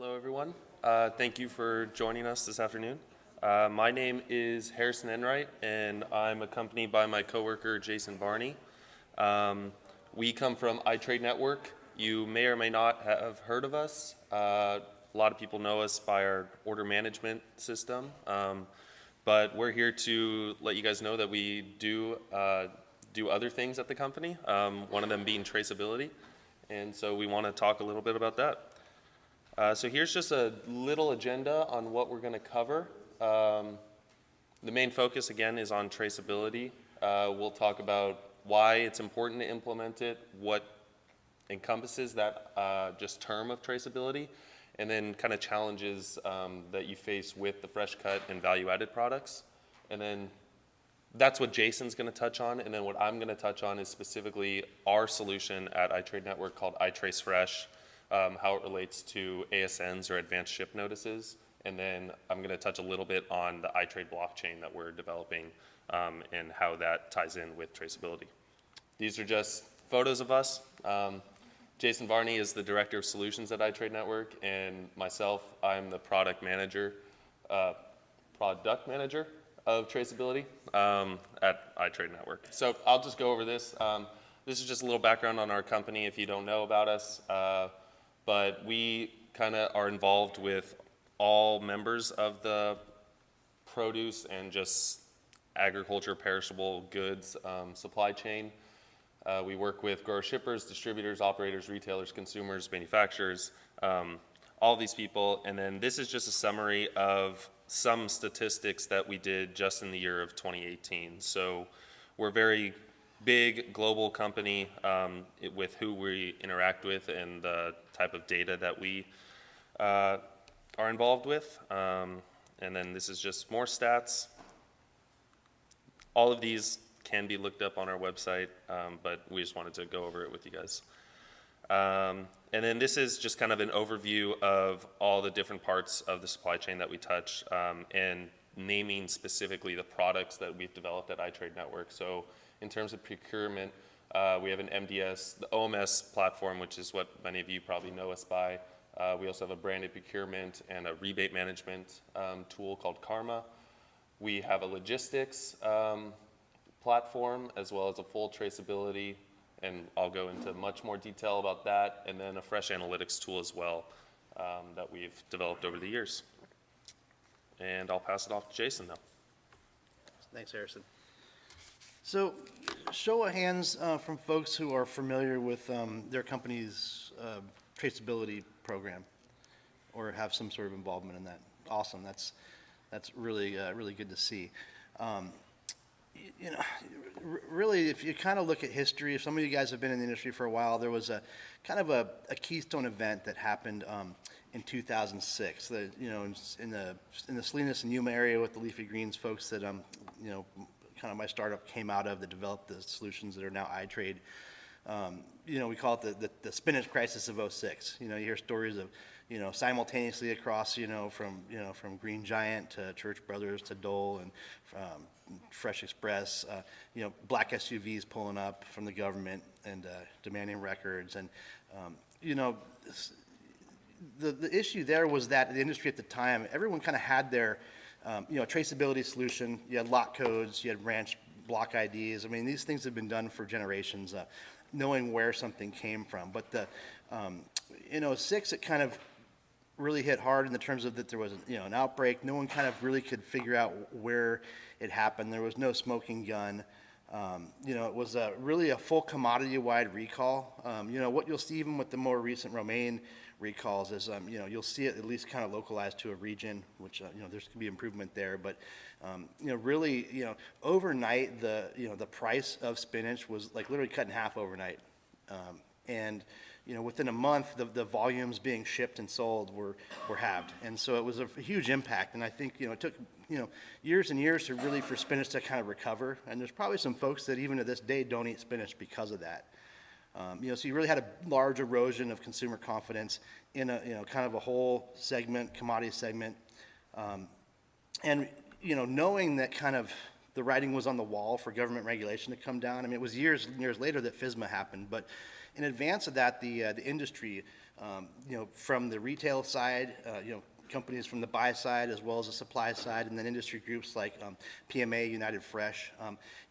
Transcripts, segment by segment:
Hello, everyone. Thank you for joining us this afternoon. My name is Harrison Enright, and I'm accompanied by my coworker, Jason Varni. We come from iTradeNetwork. You may or may not have heard of us. A lot of people know us by our order management system, but we're here to let you guys know that we do other things at the company, one of them being traceability, and so we want to talk a little bit about that. So here's just a little agenda on what we're going to cover. The main focus, again, is on traceability. We'll talk about why it's important to implement it, what encompasses that just term of traceability, and then kind of challenges that you face with the fresh cut and value-added products. And then that's what Jason's going to touch on, and then what I'm going to touch on is specifically our solution at iTradeNetwork called iTRACE Fresh, how it relates to ASNs or advanced ship notices, and then I'm going to touch a little bit on the iTrade blockchain that we're developing and how that ties in with traceability. These are just photos of us. Jason Varni is the Director of Solutions at iTradeNetwork, and myself, I'm the product manager of traceability at iTradeNetwork. So I'll just go over this. This is just a little background on our company if you don't know about us. But we kind of are involved with all members of the produce and just agriculture perishable goods supply chain. We work with grower shippers, distributors, operators, retailers, consumers, manufacturers, all these people. And then this is just a summary of some statistics that we did just in the year of 2018. So we're very big global company with who we interact with and the type of data that we are involved with. And then this is just more stats. All of these can be looked up on our website, but we just wanted to go over it with you guys. And then this is just kind of an overview of all the different parts of the supply chain that we touch and naming specifically the products that we've developed at iTradeNetwork. So in terms of procurement, we have an MDS, the OMS platform, which is what many of you probably know us by. We also have a branded procurement and a rebate management tool called Karma. We have a logistics platform as well as a full traceability, and I'll go into much more detail about that, and then a fresh analytics tool as well that we've developed over the years. And I'll pass it off to Jason now. Thanks, Harrison. So, show of hands from folks who are familiar with their company's traceability program or have some sort of involvement in that. Awesome. That's really really good to see. Really, if you kind of look at history, if some of you guys have been in the industry for a while, there was a kind of a keystone event that happened in 2006. In the Salinas and Yuma area with the leafy greens folks that kind of my startup came out of that developed the solutions that are now iTrade. We call it the spinach crisis of 06. You hear stories of, simultaneously across, from Green Giant to Church Brothers to Dole and Fresh Express, black SUVs pulling up from the government and demanding records. And, the issue there was that the industry at the time, everyone kind of had their traceability solution. You had lot codes, you had branch block IDs. I mean, these things have been done for generations, knowing where something came from. But in 06, it kind of really hit hard in the terms of that there was an outbreak. No one kind of really could figure out where it happened. There was no smoking gun. It was really a full commodity-wide recall. What you'll see even with the more recent romaine recalls is, you'll see it at least kind of localized to a region, which, there's going to be improvement there. But, really, overnight, the price of spinach was like literally cut in half overnight. And, within a month, the volumes being shipped and sold were halved. And so it was a huge impact. And I think, it took, years and years for spinach to kind of recover. And there's probably some folks that even to this day don't eat spinach because of that. So you really had a large erosion of consumer confidence in a, kind of a whole segment, commodity segment. And, knowing that kind of the writing was on the wall for government regulation to come down. I mean, it was years and years later that FSMA happened, but In advance of that, the industry, from the retail side, companies from the buy side as well as the supply side, and then industry groups like PMA, United Fresh,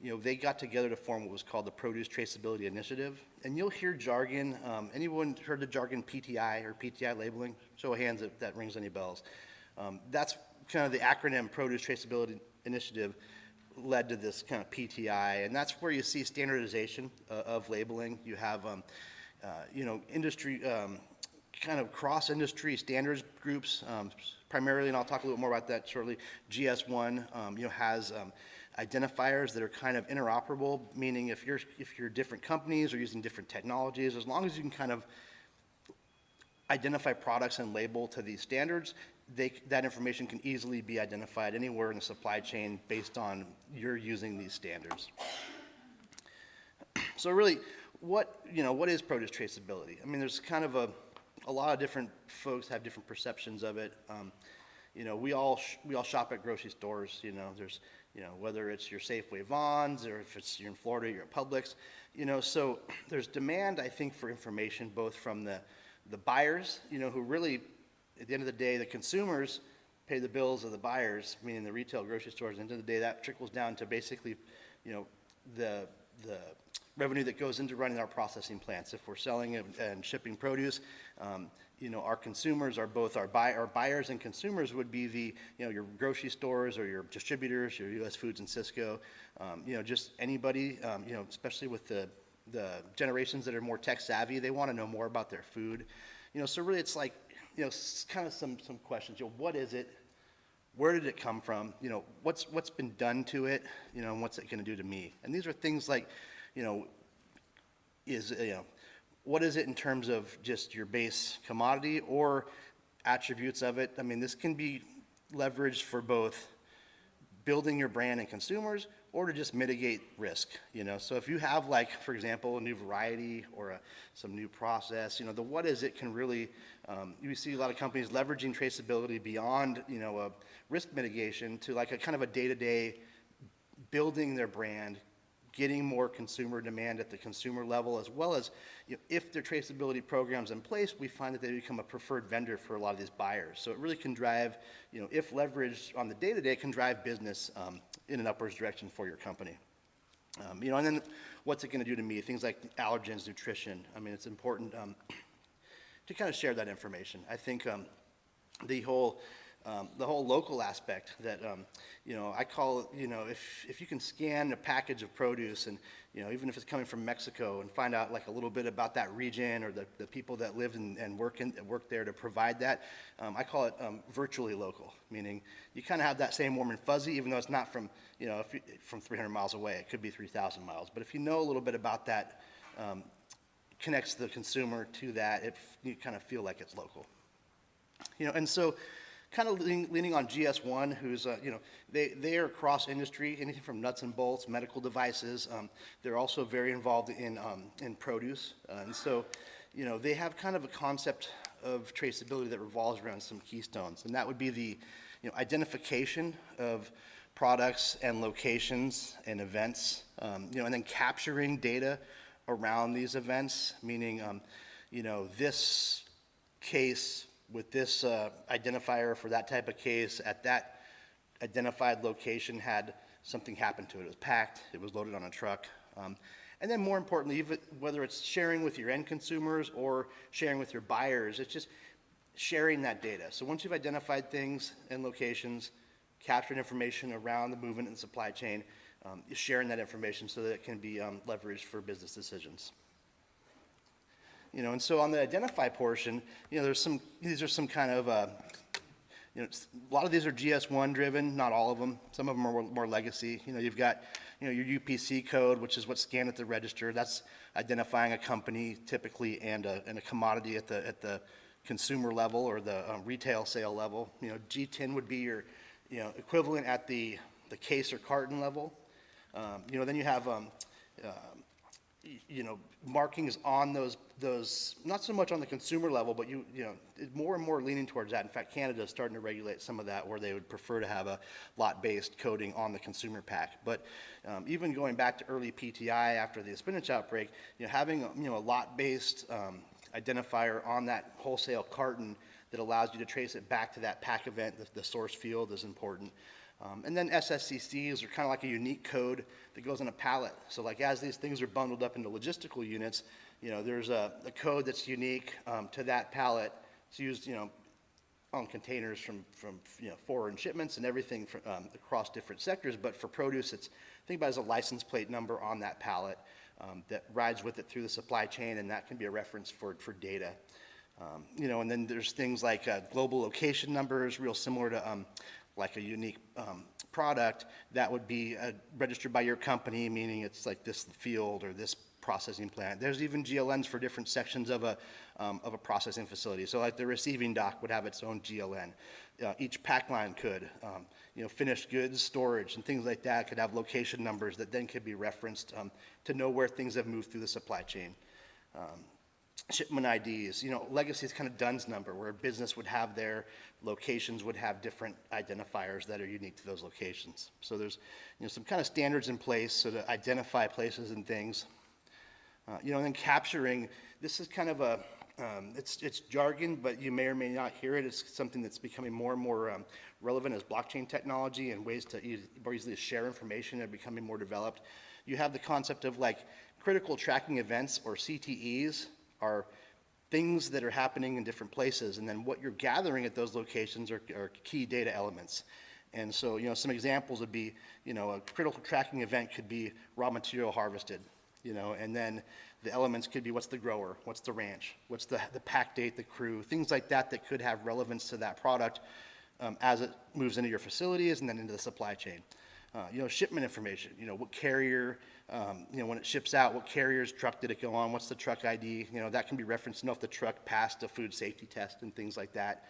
they got together to form what was called the Produce Traceability Initiative. And you'll hear jargon. Anyone heard the jargon PTI or PTI labeling? Show of hands if that rings any bells. That's kind of the acronym Produce Traceability Initiative led to this kind of PTI, and that's where you see standardization of labeling. You have, industry, kind of cross-industry standards groups, primarily, and I'll talk a little more about that shortly. GS1, has identifiers that are kind of interoperable, meaning if you're different companies or using different technologies, as long as you can kind of identify products and label to these standards, that information can easily be identified anywhere in the supply chain based on you're using these standards. So really, what is produce traceability? I mean, there's kind of a lot of different folks have different perceptions of it. We all shop at grocery stores. There's whether it's your Safeway Vons or if you're in Florida, you're at Publix. So there's demand, I think, for information both from the buyers, who really, at the end of the day, the consumers pay the bills of the buyers, meaning the retail grocery stores. At the end of the day, that trickles down to basically, the revenue that goes into running our processing plants. If we're selling and shipping produce, our consumers are both our buyers and consumers would be your grocery stores or your distributors, your U.S. Foods and Cisco, just anybody, especially with the generations that are more tech savvy, they want to know more about their food. So really it's like, it's kind of some questions. What is it? Where did it come from? What's been done to it? And what's it going to do to me? And these are things like, what is it in terms of just your base commodity or attributes of it? I mean, this can be leveraged for both building your brand and consumers or to just mitigate risk, So if you have, like, for example, a new variety or some new process, the what is it can really, you see a lot of companies leveraging traceability beyond, a risk mitigation to like a kind of a day-to-day building their brand, getting more consumer demand at the consumer level, as well as if their traceability program's in place, we find that they become a preferred vendor for a lot of these buyers. So it really can drive, if leveraged on the day-to-day, can drive business in an upwards direction for your company. And then what's it going to do to me? Things like allergens, nutrition. I mean, it's important to kind of share that information. I think the whole local aspect that, I call it, if you can scan a package of produce and, even if it's coming from Mexico and find out like a little bit about that region or the people that live and work there to provide that, I call it virtually local, meaning you kind of have that same warm and fuzzy, even though it's not from, from 300 miles away, it could be 3,000 miles. But if you know a little bit about that, connects the consumer to that, you kind of feel like it's local. And so, kind of leaning on GS1, who's, they are cross-industry, anything from nuts and bolts, medical devices. They're also very involved in produce. And so, they have kind of a concept of traceability that revolves around some keystones. And that would be the, identification of products and locations and events, and then capturing data around these events, meaning, this case with this identifier for that type of case at that identified location had something happen to it. It was packed, it was loaded on a truck. And then more importantly, even whether it's sharing with your end consumers or sharing with your buyers, it's just sharing that data. So once you've identified things and locations, captured information around the movement and supply chain, sharing that information so that it can be leveraged for business decisions. And so on the identify portion, these are some kind of, a lot of these are GS1 driven, not all of them. Some of them are more legacy. You've got, your UPC code, which is what's scanned at the register. That's identifying a company typically and a commodity at the consumer level or the retail sale level. G10 would be your, equivalent at the case or carton level. Then you have, markings on those, not so much on the consumer level, but more and more leaning towards that. In fact, Canada is starting to regulate some of that, where they would prefer to have a lot-based coding on the consumer pack. But even going back to early PTI after the spinach outbreak, having a lot-based identifier on that wholesale carton that allows you to trace it back to that pack event, the source field, is important. And then SSCCs are kind of like a unique code that goes on a pallet. So like as these things are bundled up into logistical units, there's a code that's unique to that pallet. It's used, on containers from foreign shipments and everything across different sectors. But for produce, think about it as a license plate number on that pallet that rides with it through the supply chain, and that can be a reference for data. And then there's things like global location numbers, real similar to like a unique product that would be registered by your company, meaning it's like this field or this processing plant. There's even GLNs for different sections of a processing facility. So like the receiving dock would have its own GLN. Each pack line could, finished goods storage and things like that could have location numbers that then could be referenced to know where things have moved through the supply chain. Shipment IDs, legacy is kind of DUNS number, where a business would have their locations would have different identifiers that are unique to those locations. So there's, some kind of standards in place so to identify places and things. And then capturing, this is kind of it's jargon, but you may or may not hear it. It's something that's becoming more and more relevant as blockchain technology and ways to more easily share information are becoming more developed. You have the concept of like critical tracking events, or CTEs, are things that are happening in different places, and then what you're gathering at those locations are key data elements. And so, some examples would be, a critical tracking event could be raw material harvested, and then the elements could be what's the grower, what's the ranch, what's the pack date, the crew, things like that that could have relevance to that product as it moves into your facilities and then into the supply chain. Shipment information, what carrier, when it ships out, what carrier's truck did it go on, what's the truck ID, that can be referenced to know if the truck passed a food safety test and things like that.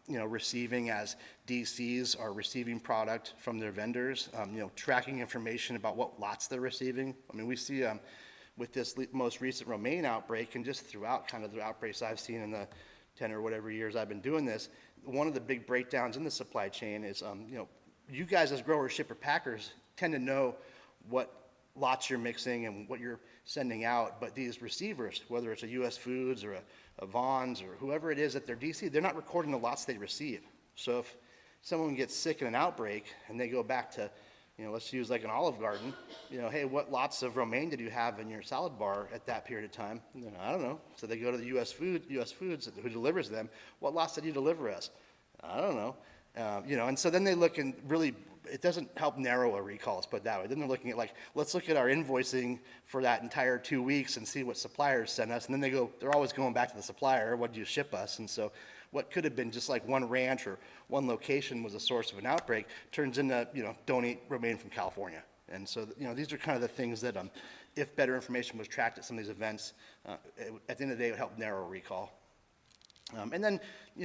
Receiving, as DCs are receiving product from their vendors, tracking information about what lots they're receiving. I mean, we see with this most recent romaine outbreak, and just throughout kind of the outbreaks I've seen in the 10 or whatever years I've been doing this, one of the big breakdowns in the supply chain is, you guys as growers, shipper, packers tend to know what lots you're mixing and what you're sending out, but these receivers, whether it's a US Foods or a Vaughn's or whoever it is at their DC, they're not recording the lots they receive. So if someone gets sick in an outbreak and they go back to, let's use like an Olive Garden, hey, what lots of romaine did you have in your salad bar at that period of time? I don't know. So they go to the US Foods who delivers them. What lots did you deliver us? I don't know. And so then they look, and really, it doesn't help narrow a recall, let's put it that way. Then they're looking at let's look at our invoicing for that entire 2 weeks and see what suppliers sent us. And then they're always going back to the supplier, what did you ship us? And so what could have been just like one ranch or one location was a source of an outbreak turns into, don't eat romaine from California. And so, these are kind of the things that, if better information was tracked at some of these events, at the end of the day, it would help narrow a recall. And then,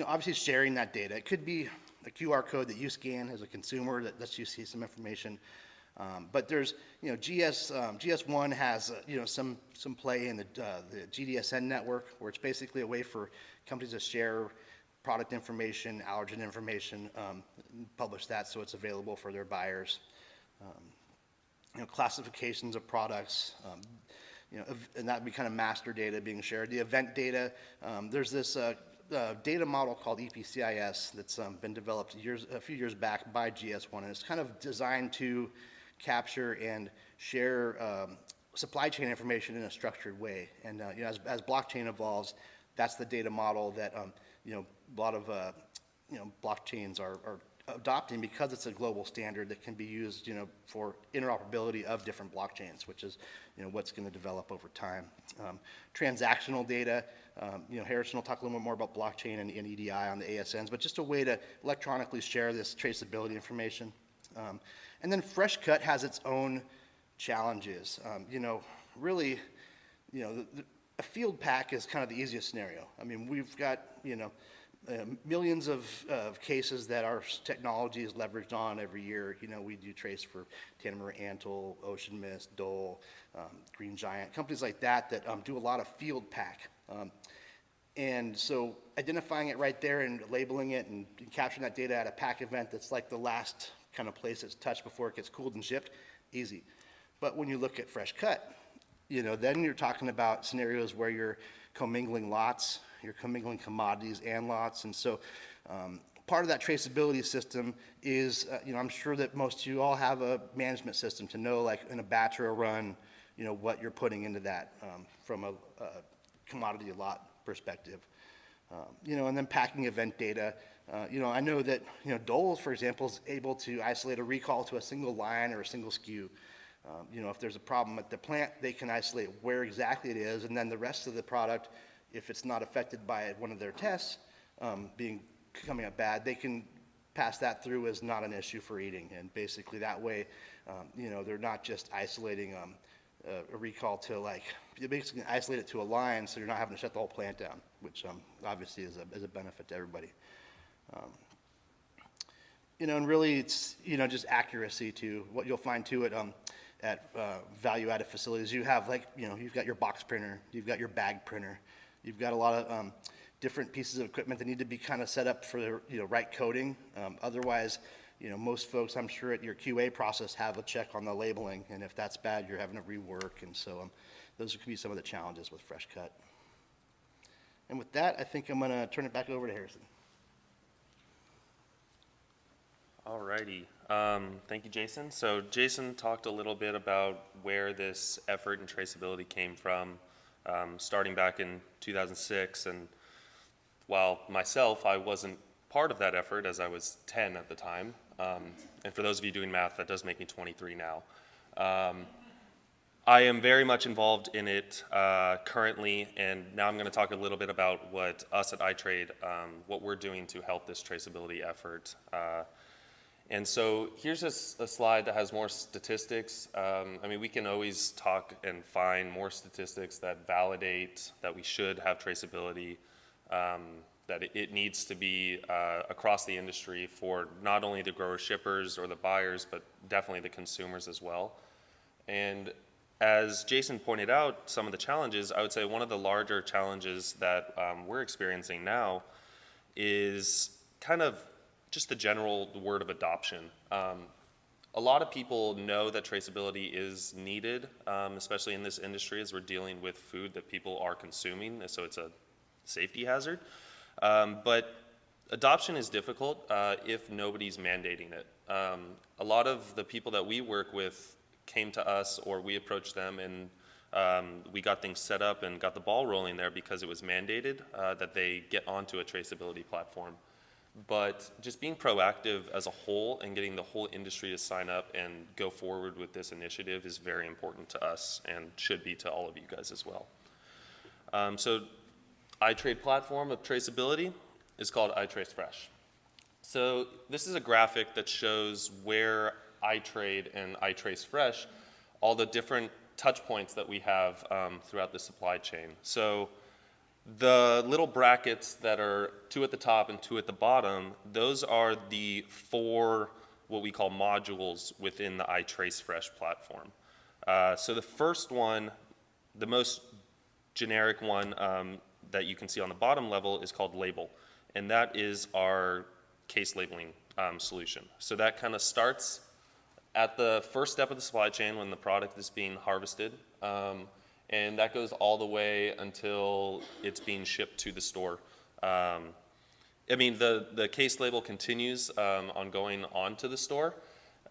obviously sharing that data. It could be a QR code that you scan as a consumer that lets you see some information. But there's, GS1 has, some play in the GDSN network, where it's basically a way for companies to share product information, allergen information, publish that so it's available for their buyers. Classifications of products, and that would be kind of master data being shared. The event data, there's this data model called EPCIS that's been developed a few years back by GS1, and it's kind of designed to capture and share supply chain information in a structured way. And as blockchain evolves, that's the data model that a lot of blockchains are adopting, because it's a global standard that can be used for interoperability of different blockchains, which is what's going to develop over time. Transactional data, Harrison will talk a little bit more about blockchain and EDI on the ASNs, but just a way to electronically share this traceability information. And then fresh cut has its own challenges. Really, a field pack is kind of the easiest scenario. I mean, we've got, millions of cases that our technology is leveraged on every year. You know, we do trace for Tanner Antle, Ocean Mist, Dole, Green Giant, companies like that that do a lot of field pack. And so identifying it right there and labeling it and capturing that data at a pack event that's like the last kind of place it's touched before it gets cooled and shipped, easy. But when you look at fresh cut, you know, then you're talking about scenarios where you're commingling lots, you're commingling commodities and lots. And so part of that traceability system is, you know, I'm sure that most of you all have a management system to know, like in a batch or a run, you know, what you're putting into that from a commodity lot perspective. You know, and then packing event data. You know, I know that, you know, Dole, for example, is able to isolate a recall to a single line or a single SKU. You know, if there's a problem at the plant, they can isolate where exactly it is, and then the rest of the product, if it's not affected by one of their tests coming up bad, they can pass that through as not an issue for eating. And basically that way, you know, they're not just isolating a recall to, like, you basically isolate it to a line, so you're not having to shut the whole plant down, which obviously is a benefit to everybody. You know, and really it's, you know, just accuracy too. What you'll find too at value-added facilities, you have, like, you know, you've got your box printer, you've got your bag printer, you've got a lot of different pieces of equipment that need to be kind of set up for the, you know, right coding. Otherwise, you know, most folks, I'm sure at your QA process have a check on the labeling, and if that's bad, you're having to rework. And so those could be some of the challenges with fresh cut. And with that, I think I'm going to turn it back over to Harrison. All righty. Thank you, Jason. So Jason talked a little bit about where this effort in traceability came from, starting back in 2006. And while myself, I wasn't part of that effort, as I was 10 at the time. And for those of you doing math, that does make me 23 now. I am very much involved in it currently, and now I'm going to talk a little bit about what us at iTrade, what we're doing to help this traceability effort. And so here's a slide that has more statistics. I mean, we can always talk and find more statistics that validate that we should have traceability, that it needs to be across the industry for not only the grower shippers or the buyers, but definitely the consumers as well. And as Jason pointed out, some of the challenges, I would say one of the larger challenges that we're experiencing now is kind of just the general word of adoption. A lot of people know that traceability is needed, especially in this industry as we're dealing with food that people are consuming, so it's a safety hazard. But adoption is difficult if nobody's mandating it. A lot of the people that we work with came to us, or we approached them, and we got things set up and got the ball rolling there because it was mandated that they get onto a traceability platform. But just being proactive as a whole and getting the whole industry to sign up and go forward with this initiative is very important to us and should be to all of you guys as well. So iTrade platform of traceability is called iTRACE Fresh. So this is a graphic that shows where iTrade and iTRACE Fresh, all the different touch points that we have throughout the supply chain. So the little brackets that are 2 at the top and 2 at the bottom, those are the 4 what we call modules within the iTRACE Fresh platform. So the first one, the most generic one that you can see on the bottom level is called label, and that is our case labeling solution. So that kind of starts at the first step of the supply chain when the product is being harvested. And that goes all the way until it's being shipped to the store. I mean, the case label continues on going on to the store,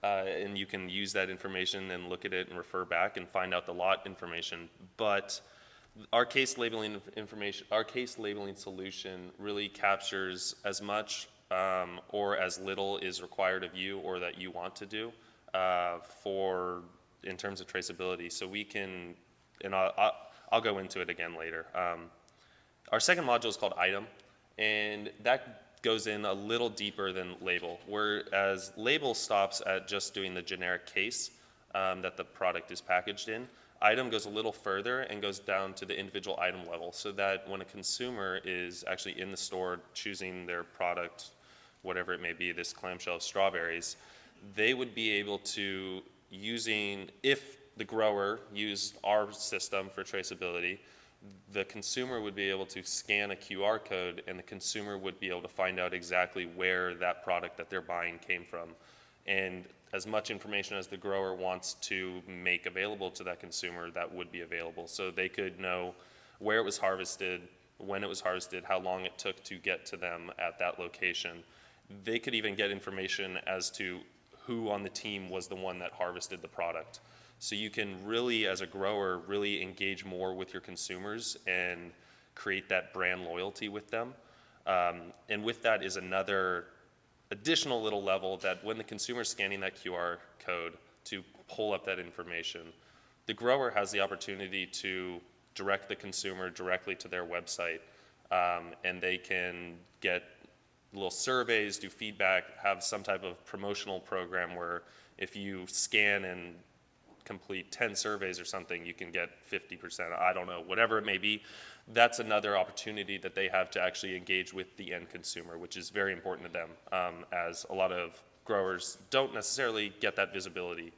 and you can use that information and look at it and refer back and find out the lot information. But our case labeling information, our case labeling solution really captures as much or as little is required of you or that you want to do in terms of traceability. So we can, and I'll go into it again later. Our second module is called item, and that goes in a little deeper than label, whereas label stops at just doing the generic case that the product is packaged in. item goes a little further and goes down to the individual item level, so that when a consumer is actually in the store choosing their product, whatever it may be, this clamshell of strawberries, they would be able to, if the grower used our system for traceability, the consumer would be able to scan a QR code, and the consumer would be able to find out exactly where that product that they're buying came from. And as much information as the grower wants to make available to that consumer, that would be available. So they could know where it was harvested, when it was harvested, how long it took to get to them at that location. They could even get information as to who on the team was the one that harvested the product. So you can really, as a grower, really engage more with your consumers and create that brand loyalty with them. And with that is another additional little level, that when the consumer is scanning that QR code to pull up that information, the grower has the opportunity to direct the consumer directly to their website, and they can get little surveys, do feedback, have some type of promotional program where if you scan and complete 10 surveys or something, you can get 50%, I don't know, whatever it may be. That's another opportunity that they have to actually engage with the end consumer, which is very important to them, as a lot of growers don't necessarily get that visibility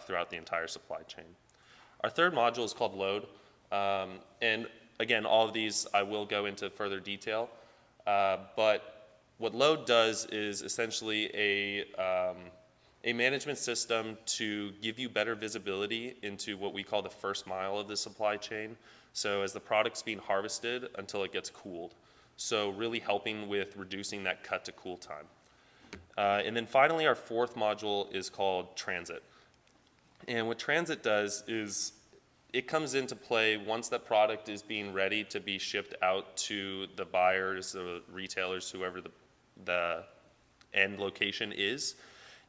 throughout the entire supply chain. Our third module is called Load, and again, all of these I will go into further detail, but what Load does is essentially a management system to give you better visibility into what we call the first mile of the supply chain. So as the product's being harvested until it gets cooled. So really helping with reducing that cut to cool time. And then finally, our fourth module is called Transit. And what Transit does is it comes into play once that product is being ready to be shipped out to the buyers, the retailers, whoever the end location is.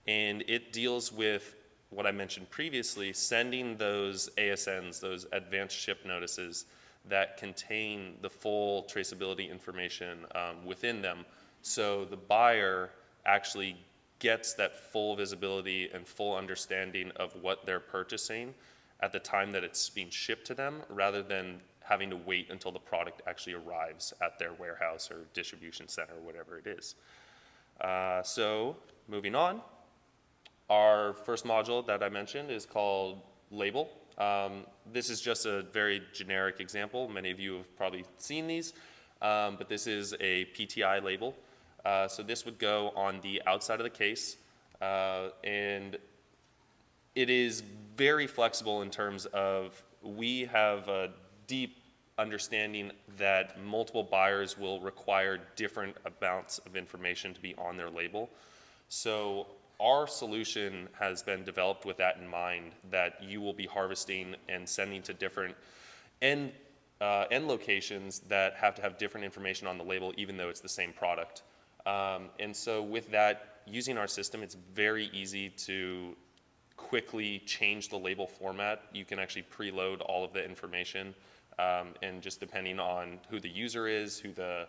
And it deals with what I mentioned previously, sending those ASNs, those advanced ship notices that contain the full traceability information within them. So the buyer actually gets that full visibility and full understanding of what they're purchasing at the time that it's being shipped to them, rather than having to wait until the product actually arrives at their warehouse or distribution center, whatever it is. So moving on. Our first module that I mentioned is called Label. This is just a very generic example. Many of you have probably seen these, but this is a PTI label. So this would go on the outside of the case, and it is very flexible in terms of we have a deep understanding that multiple buyers will require different amounts of information to be on their label. So our solution has been developed with that in mind, that you will be harvesting and sending to different end locations that have to have different information on the label, even though it's the same product. And so with that, using our system, it's very easy to quickly change the label format. You can actually preload all of the information, and just depending on who the user is, who the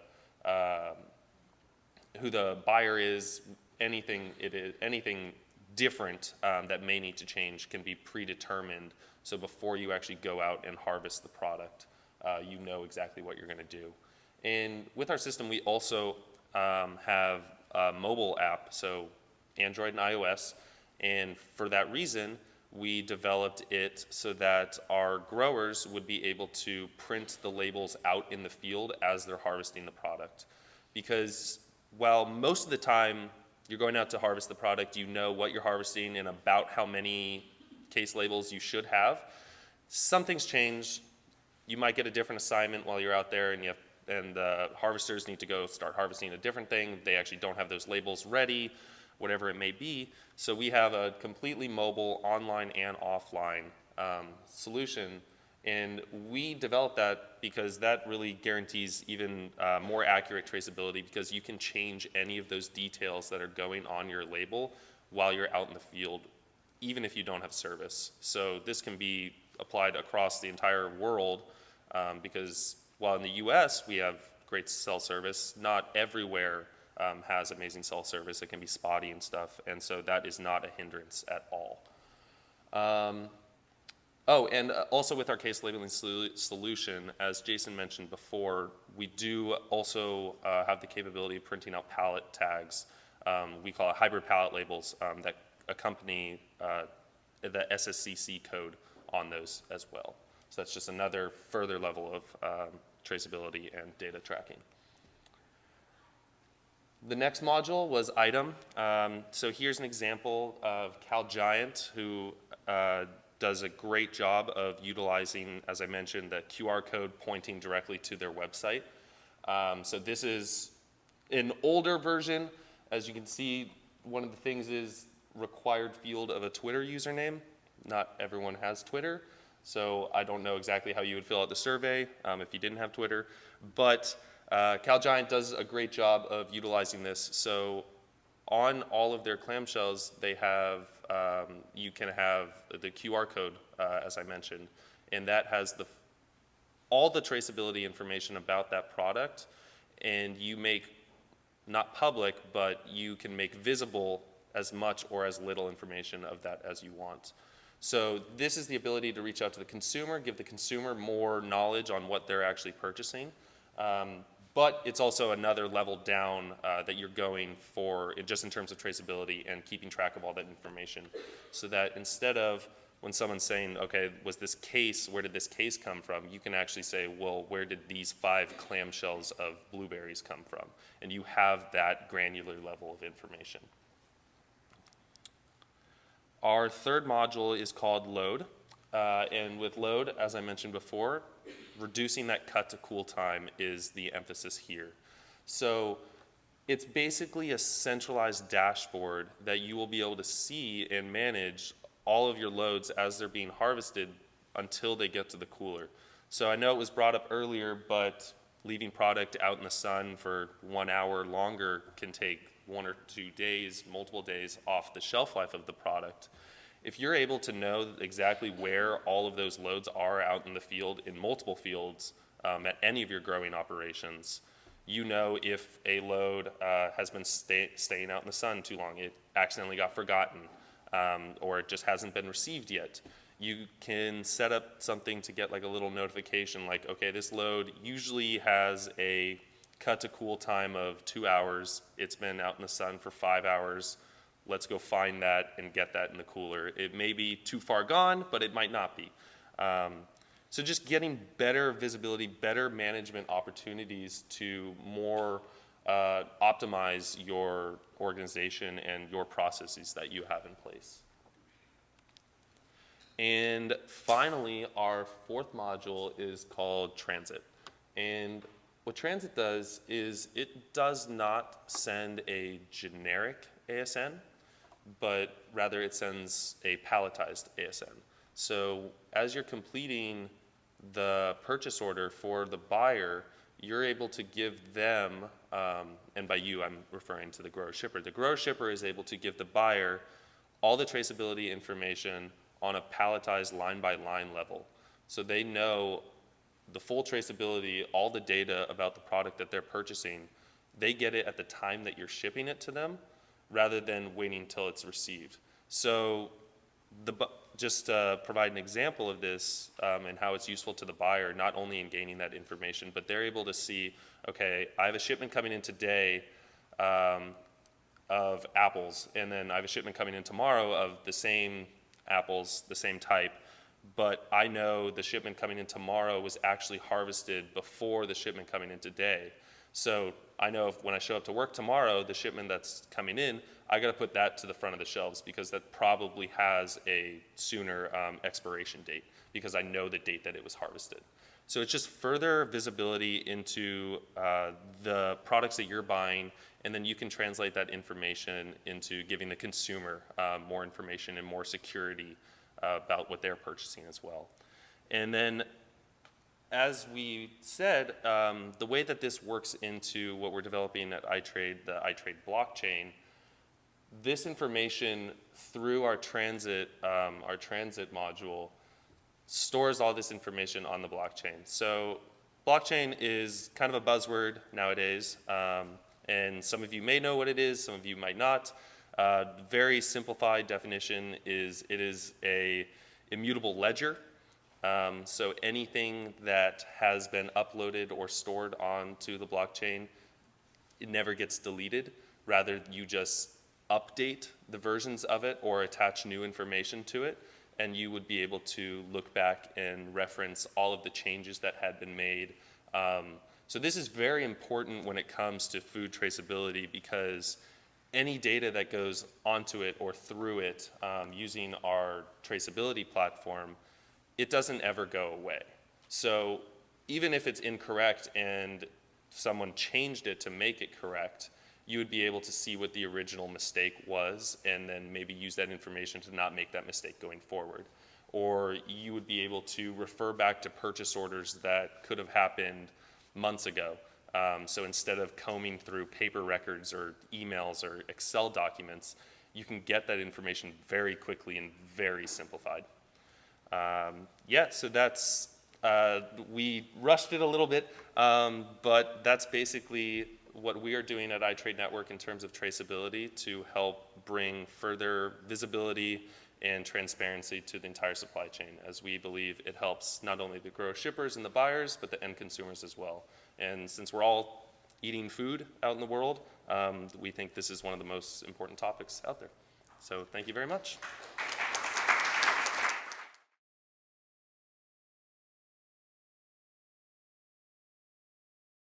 buyer is, anything different that may need to change can be predetermined. So before you actually go out and harvest the product, you know exactly what you're going to do. And with our system, we also have a mobile app, so Android and iOS. And for that reason, we developed it so that our growers would be able to print the labels out in the field as they're harvesting the product. Because while most of the time you're going out to harvest the product, you know what you're harvesting and about how many case labels you should have, some things change. You might get a different assignment while you're out there, and the harvesters need to go start harvesting a different thing. They actually don't have those labels ready, whatever it may be. So we have a completely mobile, online and offline solution. And we developed that because that really guarantees even more accurate traceability, because you can change any of those details that are going on your label while you're out in the field, even if you don't have service. So this can be applied across the entire world, because while in the US we have great cell service, not everywhere has amazing cell service. It can be spotty and stuff, and so that is not a hindrance at all. Oh, and also with our case labeling solution, as Jason mentioned before, we do also have the capability of printing out pallet tags. We call it hybrid pallet labels that accompany the SSCC code on those as well. So that's just another further level of traceability and data tracking. The next module was item. So here's an example of Cal Giant, who does a great job of utilizing, as I mentioned, the QR code pointing directly to their website. So this is an older version. As you can see, one of the things is required field of a Twitter username. Not everyone has Twitter, so I don't know exactly how you would fill out the survey if you didn't have Twitter. But Cal Giant does a great job of utilizing this. So on all of their clamshells, they have, you can have the QR code, as I mentioned, and that has all the traceability information about that product, and you make, not public, but you can make visible as much or as little information of that as you want. So this is the ability to reach out to the consumer, give the consumer more knowledge on what they're actually purchasing. But it's also another level down that you're going for just in terms of traceability and keeping track of all that information. So that instead of when someone's saying, okay, was this case, where did this case come from? You can actually say, well, where did these 5 clamshells of blueberries come from? And you have that granular level of information. Our third module is called load. And with load, as I mentioned before, reducing that cut to cool time is the emphasis here. So it's basically a centralized dashboard that you will be able to see and manage all of your loads as they're being harvested until they get to the cooler. So I know it was brought up earlier, but leaving product out in the sun for 1 hour longer can take 1 or 2 days, multiple days off the shelf life of the product. If you're able to know exactly where all of those loads are out in the field, in multiple fields, at any of your growing operations, you know if a load has been staying out in the sun too long, it accidentally got forgotten, or it just hasn't been received yet. You can set up something to get like a little notification like, okay, this load usually has a cut to cool time of 2 hours. It's been out in the sun for 5 hours. Let's go find that and get that in the cooler. It may be too far gone, but it might not be. So just getting better visibility, better management opportunities to more optimize your organization and your processes that you have in place. And finally, our fourth module is called transit. And what transit does is it does not send a generic ASN, but rather it sends a palletized ASN. So as you're completing the purchase order for the buyer, you're able to give them, and by you I'm referring to the grower shipper, the grower shipper is able to give the buyer all the traceability information on a palletized line by line level. So they know the full traceability, all the data about the product that they're purchasing, they get it at the time that you're shipping it to them, rather than waiting until it's received. So just to provide an example of this and how it's useful to the buyer, not only in gaining that information, but they're able to see, okay, I have a shipment coming in today of apples, and then I have a shipment coming in tomorrow of the same apples, the same type, but I know the shipment coming in tomorrow was actually harvested before the shipment coming in today. So I know if when I show up to work tomorrow, the shipment that's coming in, I got to put that to the front of the shelves because that probably has a sooner expiration date because I know the date that it was harvested. So it's just further visibility into the products that you're buying, and then you can translate that information into giving the consumer more information and more security about what they're purchasing as well. And then as we said, the way that this works into what we're developing at iTrade, the iTrade blockchain, this information through our transit module stores all this information on the blockchain. So blockchain is kind of a buzzword nowadays, and some of you may know what it is, some of you might not. Very simplified definition is it is a immutable ledger. So anything that has been uploaded or stored onto the blockchain, it never gets deleted. Rather, you just update the versions of it or attach new information to it, and you would be able to look back and reference all of the changes that had been made. So this is very important when it comes to food traceability, because any data that goes onto it or through it using our traceability platform, it doesn't ever go away. So even if it's incorrect and someone changed it to make it correct, you would be able to see what the original mistake was and then maybe use that information to not make that mistake going forward. Or you would be able to refer back to purchase orders that could have happened months ago. So instead of combing through paper records or emails or Excel documents, you can get that information very quickly and very simplified. Yeah, so that's, we rushed it a little bit, but that's basically what we are doing at iTradeNetwork in terms of traceability to help bring further visibility and transparency to the entire supply chain, as we believe it helps not only the grower shippers and the buyers, but the end consumers as well. And since we're all eating food out in the world, we think this is one of the most important topics out there. So thank you very much.